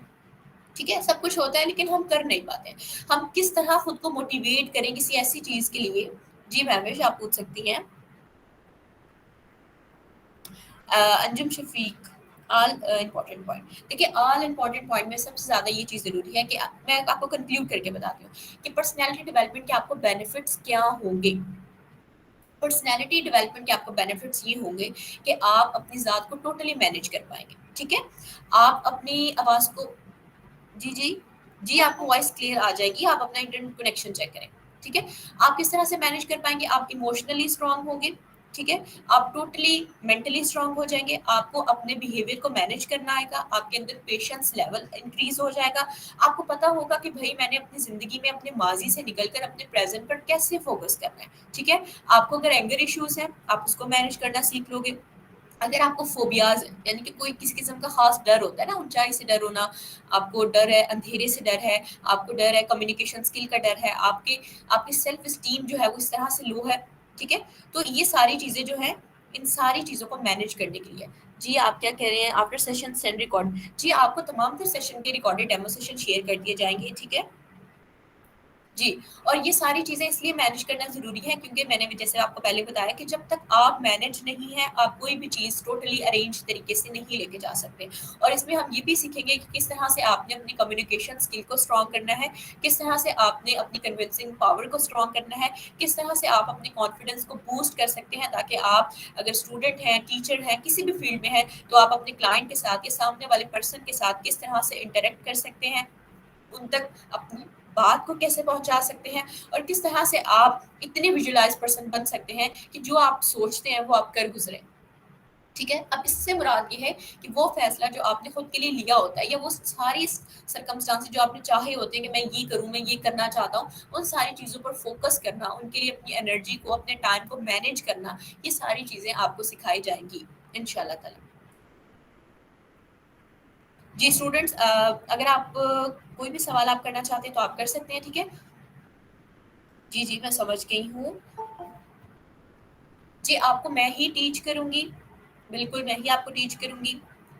S1: ٹھیک ہے, سب کچھ ہوتا ہے لیکن ہم کر نہیں پاتے ہیں. ہم کس طرح خود کو موٹیویٹ کریں کسی ایسی چیز کے لیے؟ جی مہوش, آپ پوچھ سکتی ہیں. انجم شفیق, آل امپورٹنٹ پوائنٹ. دیکھیے, آل امپورٹنٹ پوائنٹ میں سب سے زیادہ یہ چیز ضروری ہے کہ میں آپ کو کنکلیوڈ کر کے بتاتی ہوں کہ پرسنالٹی ڈیولپمنٹ کے آپ کو بینیفٹس کیا ہوں گے. پرسنالٹی ڈیولپمنٹ کے آپ کو بینیفٹس یہ ہوں گے کہ آپ اپنی ذات کو ٹوٹلی مینیج کر پائیں گے. ٹھیک ہے, آپ اپنی آواز کو, جی جی جی آپ کو وائس کلیئر آ جائے گی, آپ اپنا انٹرنیٹ کنیکشن چیک کریں. ٹھیک ہے, آپ کس طرح سے مینیج کر پائیں گے؟ آپ ایموشنلی اسٹرانگ ہوں گے. ٹھیک ہے, آپ ٹوٹلی مینٹلی اسٹرانگ ہو جائیں گے, آپ کو اپنے بیہیویئر کو مینیج کرنا آئے گا, آپ کے اندر پیشنس لیول انکریز ہو جائے گا. آپ کو پتا ہوگا کہ بھائی میں نے اپنی زندگی میں اپنے ماضی سے نکل کر اپنے پریزنٹ پر کیسے فوکس کرنا ہے. ٹھیک ہے, آپ کو اگر اینگر ایشوز ہیں آپ اس کو مینیج کرنا سیکھ لو گے. اگر آپ کو فوبیاز ہیں, یعنی کہ کوئی کسی قسم کا خاص ڈر ہوتا ہے نا, اونچائی سے ڈر ہونا, آپ کو ڈر ہے اندھیرے سے ڈر ہے, آپ کو ڈر ہے کمیونیکیشن اسکل کا ڈر ہے, آپ کی سیلف اسٹیم جو ہے وہ اس طرح سے لو ہے. ٹھیک ہے, تو یہ ساری چیزیں جو ہیں ان ساری چیزوں کو مینیج کرنے کے لیے. جی آپ کیا کہہ رہے ہیں؟ After session send record. جی آپ کو تمام تر سیشن کے ریکارڈڈ ڈیمو سیشن شیئر کر دیے جائیں گے. ٹھیک ہے جی, اور یہ ساری چیزیں اس لیے مینیج کرنا ضروری ہے کیونکہ میں نے جیسے آپ کو پہلے بتایا کہ جب تک آپ مینیج نہیں ہیں آپ کوئی بھی چیز ٹوٹلی ارینج طریقے سے نہیں لے کے جا سکتے. اور اس میں ہم یہ بھی سیکھیں گے کہ کس طرح سے آپ نے اپنی کمیونیکیشن اسکل کو اسٹرانگ کرنا ہے, کس طرح سے آپ نے اپنی کنونسنگ پاور کو اسٹرانگ کرنا ہے, کس طرح سے آپ اپنے کانفیڈنس کو بوسٹ کر سکتے ہیں تاکہ آپ اگر اسٹوڈنٹ ہیں, ٹیچر ہیں, کسی بھی فیلڈ میں ہیں تو آپ اپنے کلائنٹ کے ساتھ یا سامنے والے پرسن کے ساتھ کس طرح سے انٹریکٹ کر سکتے ہیں, ان تک اپنی بات کو کیسے پہنچا سکتے ہیں, اور کس طرح سے آپ اتنے ویژولائز پرسن بن سکتے ہیں کہ جو آپ سوچتے ہیں وہ آپ کر گزریں. ٹھیک ہے, اب اس سے مراد یہ ہے کہ وہ فیصلہ جو آپ نے خود کے لیے لیا ہوتا ہے یا وہ ساری سرکمسٹانس جو آپ نے چاہے ہوتے ہیں کہ میں یہ کروں, میں یہ کرنا چاہتا ہوں, ان ساری چیزوں پر فوکس کرنا, ان کے لیے اپنی انرجی کو, اپنے ٹائم کو مینیج کرنا, یہ ساری چیزیں آپ کو سکھائی جائیں گی انشاءاللہ تعالی. جی اسٹوڈنٹس, اگر آپ کوئی بھی سوال آپ کرنا چاہتے ہیں تو آپ کر سکتے ہیں. ٹھیک ہے, جی جی میں سمجھ گئی ہوں. جی آپ کو میں ہی ٹیچ کروں گی, بالکل میں ہی آپ کو ٹیچ کروں گی.